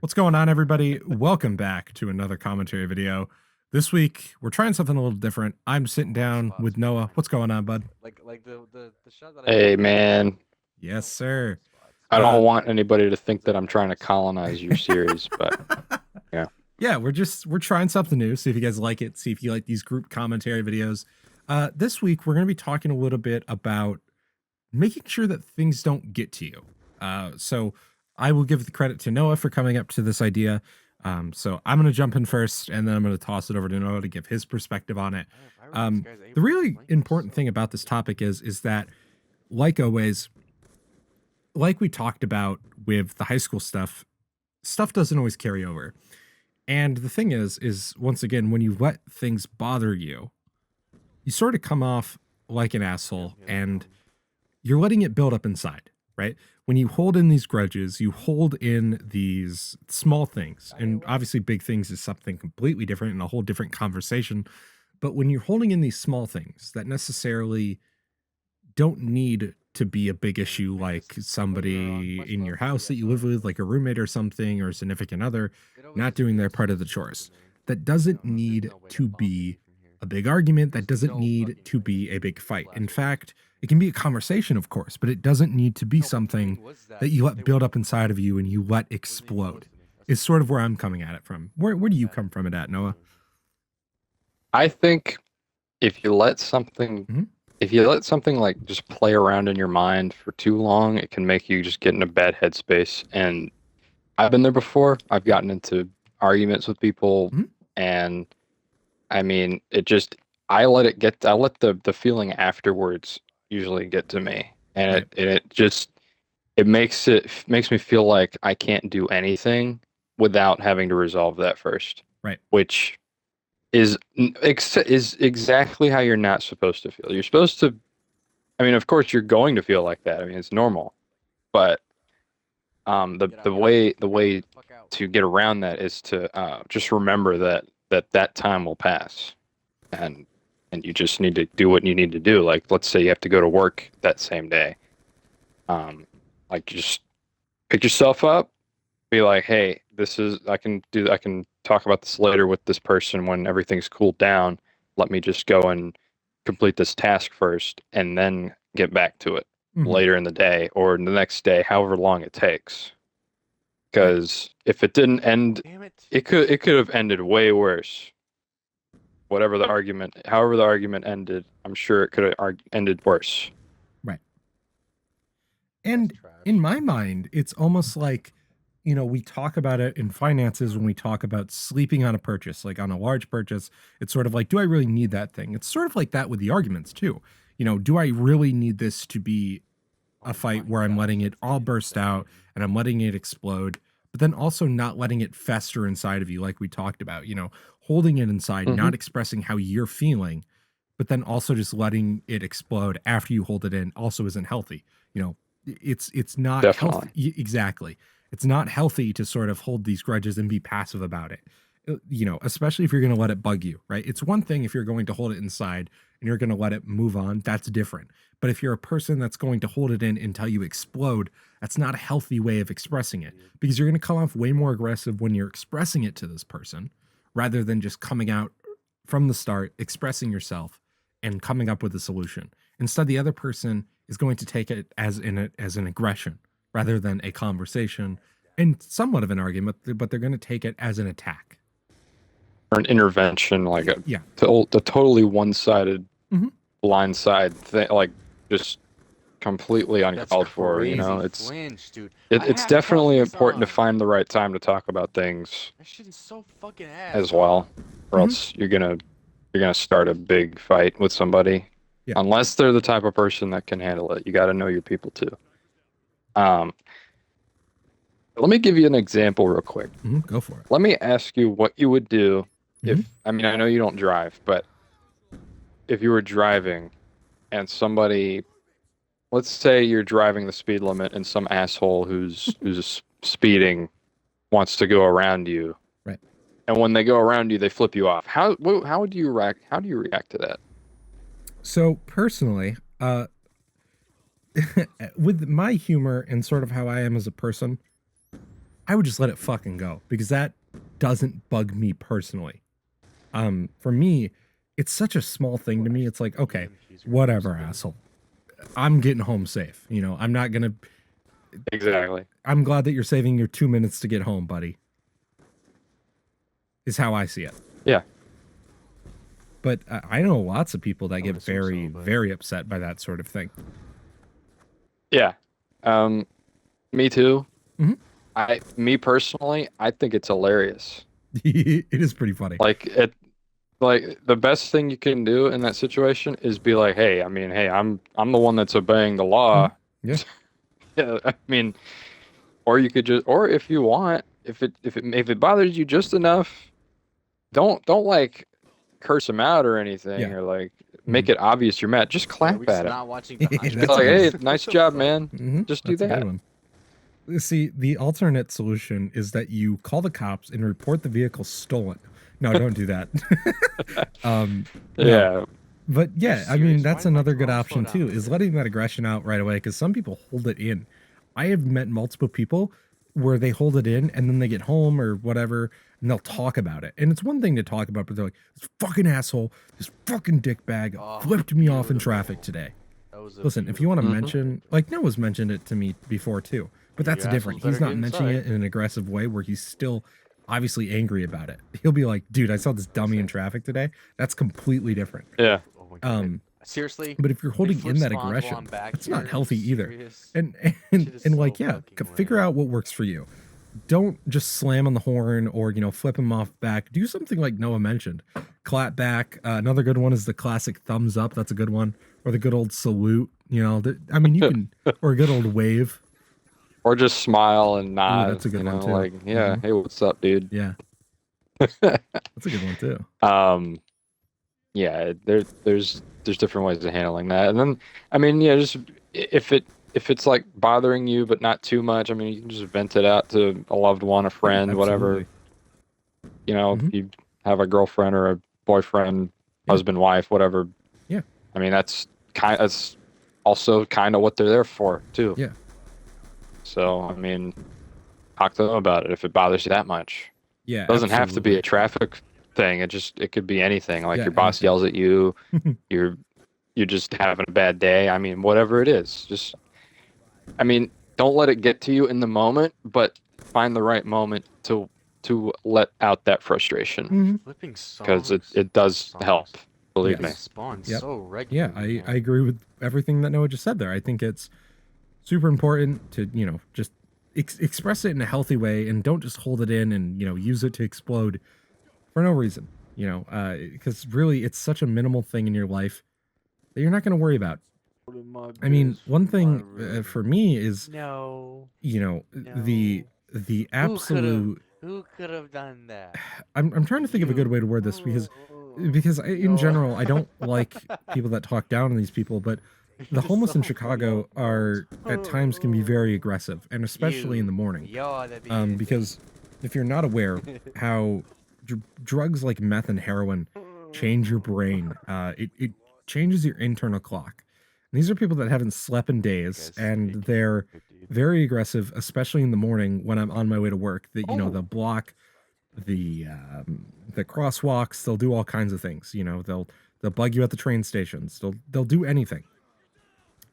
What's going on, everybody? Welcome back to another commentary video. This week, we're trying something a little different. I'm sitting down with Noah. What's going on, bud? Like the shot that I Hey took was man, Yes, sir. I Uh, don't want anybody to think that I'm trying to colonize your series, but yeah. yeah, we're trying something new. See if you guys like it. See if you like these group commentary videos. This week, we're going to be talking a little bit about making sure that things don't get to you. So I will give the credit to Noah for coming up to this idea. So I'm going to jump in first, and then I'm going to toss it over to Noah to give his perspective on it. If I were these guys, The would be really playing important so thing about this topic is that, like always, like we talked about with the high school stuff doesn't always carry over. And the thing is once again, when you let things bother you, you sort of come off like an asshole, and you're letting it build up inside, right? When you hold in these grudges, you hold in these small things, and obviously big things is something completely different and a whole different conversation. But when you're holding in these small things that necessarily don't need to be a big issue, like somebody in your house that you live with, like a roommate or something, or a significant other, not doing their part of the chores, that doesn't need to be a big argument, that doesn't need to be a big fight. In fact, it can be a conversation, of course, but it doesn't need to be something that you let build up inside of you and you let explode. Is sort of where I'm coming at it from. Where do you come from it at, Noah? I think if you let something Mhm. if you let something like just play around in your mind for too long, it can make you just get in a bad headspace. And I've been there before. I've gotten into arguments with people, Mhm. and I mean, I let the feeling afterwards usually get to me. And Right. it just it makes me feel like I can't do anything without having to resolve that first, Right. which is exactly how you're not supposed to feel. You're supposed to, I mean, of course you're going to feel like that. I mean, it's normal, but the way to get around that is to just remember that time will pass, and you just need to do what you need to do. Like, let's say you have to go to work that same day. Like, just pick yourself up, be like, hey, I can talk about this later with this person when everything's cooled down. Let me just go and complete this task first and then get back to it Mhm. later in the day or the next day, however long it takes. Right. Because if it didn't end, damn it. it could have ended way worse. However the argument ended, I'm sure it could have ended worse. Right. That's And in trash. my mind, it's almost like, we talk about it in finances when we talk about sleeping on a purchase, like on a large purchase. It's sort of like, do I really need that thing? It's sort of like that with the arguments too. Do I really need this to be a Oh fight my where I'm gosh, letting it that's all burst out insane. and I'm letting it explode, but then also not letting it fester inside of you, like we talked about, holding it inside, Hmm. not expressing how you're feeling, but then also just letting it explode after you hold it in also isn't healthy. It's not healthy. Definitely. Exactly. It's not healthy to sort of hold these grudges and be passive about it. Especially if you're going to let it bug you, right? It's one thing if you're going to hold it inside and you're going to let it move on, that's different. But if you're a person that's going to hold it in until you explode, that's not a healthy way of expressing it, because you're going to come off way more aggressive when you're expressing it to this person rather than just coming out from the start, expressing yourself and coming up with a solution. Instead, the other person is going to take it as an aggression rather than a conversation and somewhat of an argument, but they're going to take it as an attack. Or an intervention, like Yeah. a totally one-sided, Hmm. blindside thing, like just completely That's uncalled for. crazy flinch, dude. I It's have definitely fucking important to some. find the right time to talk about things That shit is so fucking ass, as huh? well, or Hmm. else you're gonna start a big fight with somebody. Yeah. Unless they're the type of person that can handle it. You got to know your people too. Um, Let me give you an example real quick. Hmm. Go for it. Let me ask you what you would do Hmm. if, I mean, I know you don't drive, but if you were driving and somebody, let's say you're driving the speed limit and some asshole who's speeding wants to go around you, Right. and when they go around you, they flip you off. How would you react? How do you react to that? So personally, with my humor and sort of how I am as a person, I would just let it fucking go because that doesn't bug me personally. For me, it's such a small thing to me. It's like, okay, whatever, asshole. I'm getting home safe. You know, I'm not gonna. Exactly. I'm glad that you're saving your 2 minutes to get home, buddy. Is how I see it. Yeah. But I know lots of people that I get would assume very, so, but- very upset by that sort of thing. Yeah. Me too. Mhm. Me personally, I think it's hilarious. It is pretty funny. Like the best thing you can do in that situation is be like, hey, I'm the one that's obeying the law. Yeah. Yeah, I mean, or you could just, or if you want, if it bothers you just enough, don't like curse him out or anything, Yeah. or like make it obvious you're mad. Just Are clap we at him. not watching That's behind It's a like, good hey, us? nice What the job, fuck? man. Mhm. Just do That's a good that. one. See, the alternate solution is that you call the cops and report the vehicle stolen. No, don't do that. No. Yeah. But yeah, I mean, serious? that's Why am I another good slow option down too, a is bit? letting that aggression out right away because some people hold it in. I have met multiple people where they hold it in and then they get home or whatever and they'll talk about it. And it's one thing to talk about, but they're like, this fucking asshole, this fucking dickbag Oh, flipped me off in beautiful. traffic today. That was a Listen, if you want to Mhm. mention, like Noah's mentioned it to me before too, but that's Your different. assholes He's better not get mentioning inside. it in an aggressive way where he's still obviously angry about it. He'll be like, dude, I saw this dummy in traffic today. That's completely different. Yeah. Oh my God. Um, Seriously? but if you're They holding flip in that spawns while aggression, I'm back it's here? not Are you healthy either. serious? And Shit is like, so yeah, fucking figure lame. out what works for you. Don't just slam on the horn or flip him off back. Do something like Noah mentioned. Clap back. Another good one is the classic thumbs up. That's a good one. Or the good old salute. I mean, you can, or a good old wave. Or just smile and nod. that's a good one, too. Like, yeah, Mhm. hey, what's up, dude? Yeah, that's a good one too. Yeah, there's different ways of handling that. And then I mean, yeah, just if it's like bothering you but not too much, I mean, you can just vent it out to a loved one, a friend, whatever. Absolutely. If you have a girlfriend or a boyfriend, Yeah. husband, wife, whatever. Yeah. I mean, that's also kind of what they're there for, too. Yeah. So, I mean, talk to them about it if it bothers you that much. Yeah. It doesn't have to be absolutely. a traffic thing. It could be anything. Like Yeah, your boss anything. yells at you, you're just having a bad day. I mean, whatever it is, don't let it get to you in the moment, but find the right moment to let out that frustration, Mhm. Flipping because songs. it does songs. help. Believe They me. spawn Yep. so Yeah, regularly. I agree with everything that Noah just said there. I think it's super important to, just express it in a healthy way and don't just hold it in and, use it to explode for no reason, because really it's such a minimal thing in your life that you're not going to worry about. I mean, one thing for me is, No. the absolute. Who could have done that? I'm trying to think of a good way to word this because in general I don't like people that talk down on these people, but the homeless in Chicago are at times can be very aggressive, and especially in the morning. Because if you're not aware how drugs like meth and heroin change your brain, it changes your internal clock. And these are people that haven't slept in days, and they're very aggressive, especially in the morning when I'm on my way to work. That they'll block the crosswalks. They'll do all kinds of things. They'll bug you at the train stations. They'll do anything.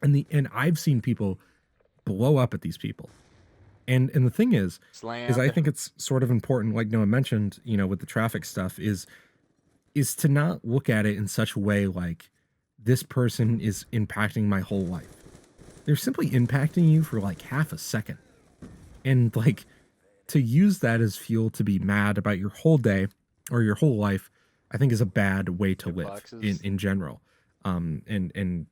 And I've seen people blow up at these people. And the thing is I think it's sort of important, like Noah mentioned, with the traffic stuff, is to not look at it in such a way like this person is impacting my whole life. They're simply impacting you for like half a second. And like to use that as fuel to be mad about your whole day or your whole life, I think is a bad way to live in general. And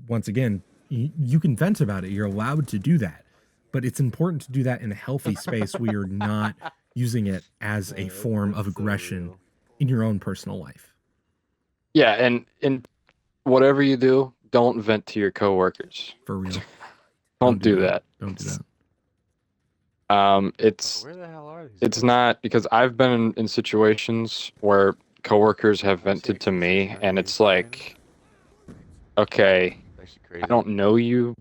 once again, you can vent about it. You're allowed to do that, but it's important to do that in a healthy space where you're not using it as a form of aggression in your own personal life. Yeah, and whatever you do, don't vent to your coworkers. For real. Don't do that. Don't do that. Where the hell are these? It's guys? not, because I've been in situations where coworkers have vented to me, and it's like, okay, Actually crazy. I don't know you.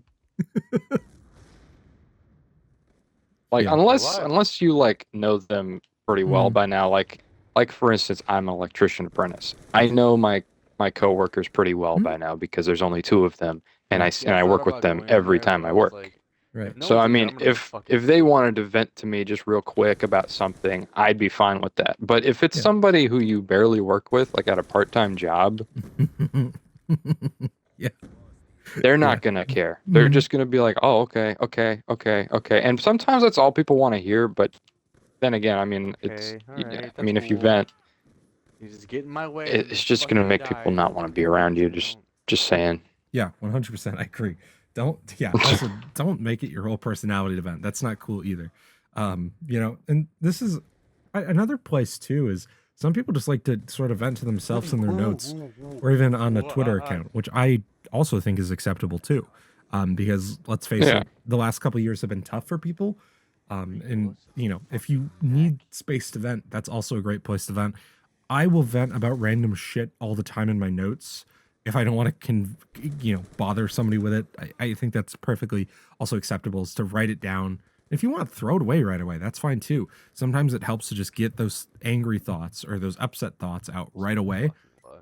Like Yeah. unless you like know them pretty well by now. Like for instance, I'm an electrician apprentice. I know my coworkers pretty well by now because there's only 2 of them, and Yeah, I thought work with about them going in every there, but time I I was work. like, Right. if no So I one's in there, mean, I'm gonna if fucking they sleep. wanted to vent to me just real quick about something, I'd be fine with that. But if it's Yeah. somebody who you barely work with, like at a part-time job, Yeah. they're not gonna care. They're Mhm. just gonna be like, "Oh, okay, okay, okay, okay." And sometimes that's all people want to hear. But then again, I mean, Okay, I alright, that's mean, if you cool. vent, You just get in my way and it's just just gonna fucking make people die. not want to be around you. Don't. Just saying. Yeah, 100%. I agree. Don't, yeah, also don't make it your whole personality event. That's not cool either. You know, and this is another place too is some people just like to sort of vent to themselves in their notes or even on a Twitter account, which I also think is acceptable too. Because let's face Yeah. it, the last couple of years have been tough for people. And you know, if you need space to vent, that's also a great place to vent. I will vent about random shit all the time in my notes if I don't want to, bother somebody with it. I think that's perfectly also acceptable is to write it down. If you want to throw it away right away, that's fine too. Sometimes it helps to just get those angry thoughts or those upset thoughts out right away.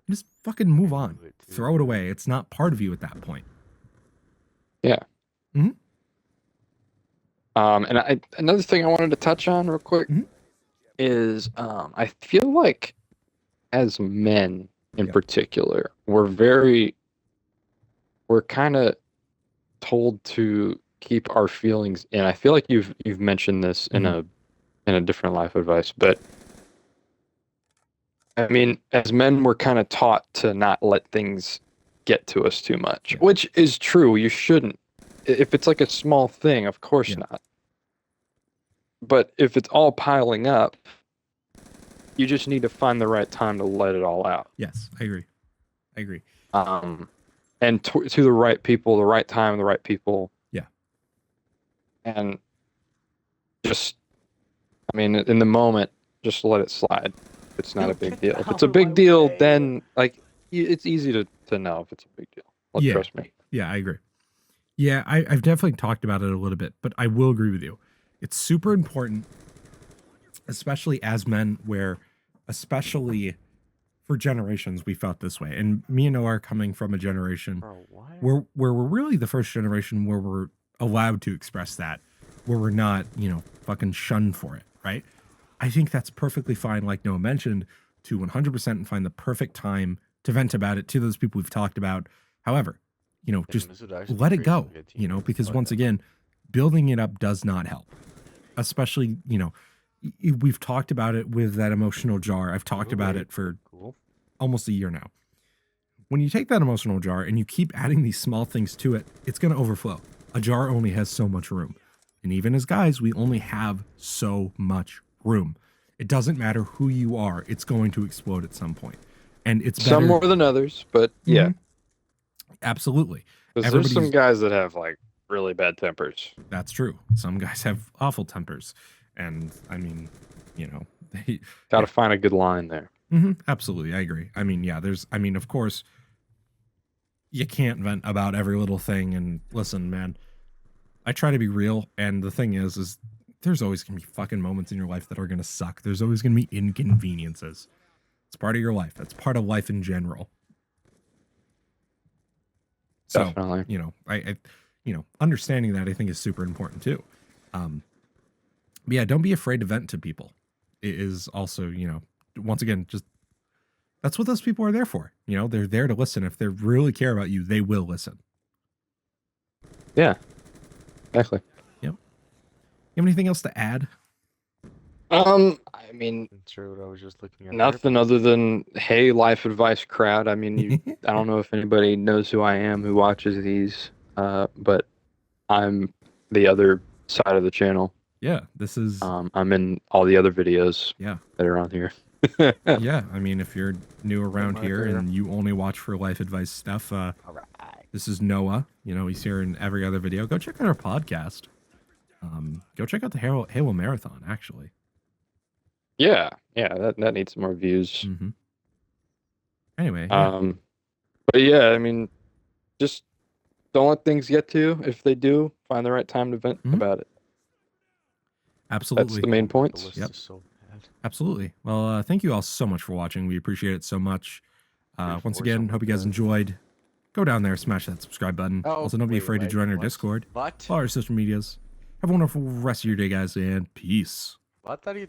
Just fucking move on. Throw it away. It's not part of you at that point. Yeah. Mhm. And another thing I wanted to touch on real quick Mhm. is I feel like as men in Yeah. particular, we're kind of told to keep our feelings in. I feel like you've mentioned this in a different life advice, but I mean, as men, we're kind of taught to not let things get to us too much, which is true. You shouldn't. If it's like a small thing, of course not. But if it's all piling up, you just need to find the right time to let it all out. Yes, I agree. I agree. And to the right people, the right time, the right people. Yeah. And just, I mean, in the moment, just let it slide. It's not a big deal. If it's a big deal, then like it's easy to know if it's a big deal. Trust me. Yeah, I agree. Yeah, I've definitely talked about it a little bit, but I will agree with you. It's super important, especially as men, where, especially for generations, we felt this way. And me and Noah are coming from a generation where we're really the first generation where we're allowed to express that, where we're not, fucking shunned for it, right? I think that's perfectly fine, like Noah mentioned, to 100% find the perfect time to vent about it to those people we've talked about. However, just let it go, because once again, building it up does not help. Especially, we've talked about it with that emotional jar. I've talked about it for almost a year now. When you take that emotional jar and you keep adding these small things to it, it's going to overflow. A jar only has so much room. And even as guys, we only have so much room. It doesn't matter who you are, it's going to explode at some point. And it's better. Some more than others, but yeah. Absolutely. Because there's some guys that have like really bad tempers. That's true. Some guys have awful tempers. And I mean, they gotta find a good line there. Absolutely. I agree. I mean, yeah, of course, you can't vent about every little thing. And listen, man, I try to be real. And the thing is there's always going to be fucking moments in your life that are going to suck. There's always going to be inconveniences. It's part of your life. That's part of life in general. So, definitely. I understanding that I think is super important too. But yeah, don't be afraid to vent to people. It is also, once again, just that's what those people are there for. They're there to listen. If they really care about you, they will listen. Yeah, exactly. Yep. You have anything else to add? I mean, that's true. I was just looking at nothing other than, hey, life advice crowd. I mean, I don't know if anybody knows who I am who watches these, but I'm the other side of the channel. Yeah, this is. I'm in all the other videos. Yeah, that are on here. Yeah, I mean, if you're new around here and you only watch for life advice stuff, this is Noah. He's here in every other video. Go check out our podcast. Go check out the Halo Marathon, actually. Yeah, that needs some more views. Anyway, yeah. But yeah, I mean, just don't let things get to you. If they do, find the right time to vent about it. Absolutely. That's the main The points. list Yep. is so bad. Absolutely. Well, thank you all so much for watching. We appreciate it so much. Once again, hope you guys enjoyed. Go down there, smash that subscribe button. Oh, Also, don't be wait, afraid to what? join our What? Discord. What? Follow our social medias. Have a wonderful rest of your day, guys, and peace. What are you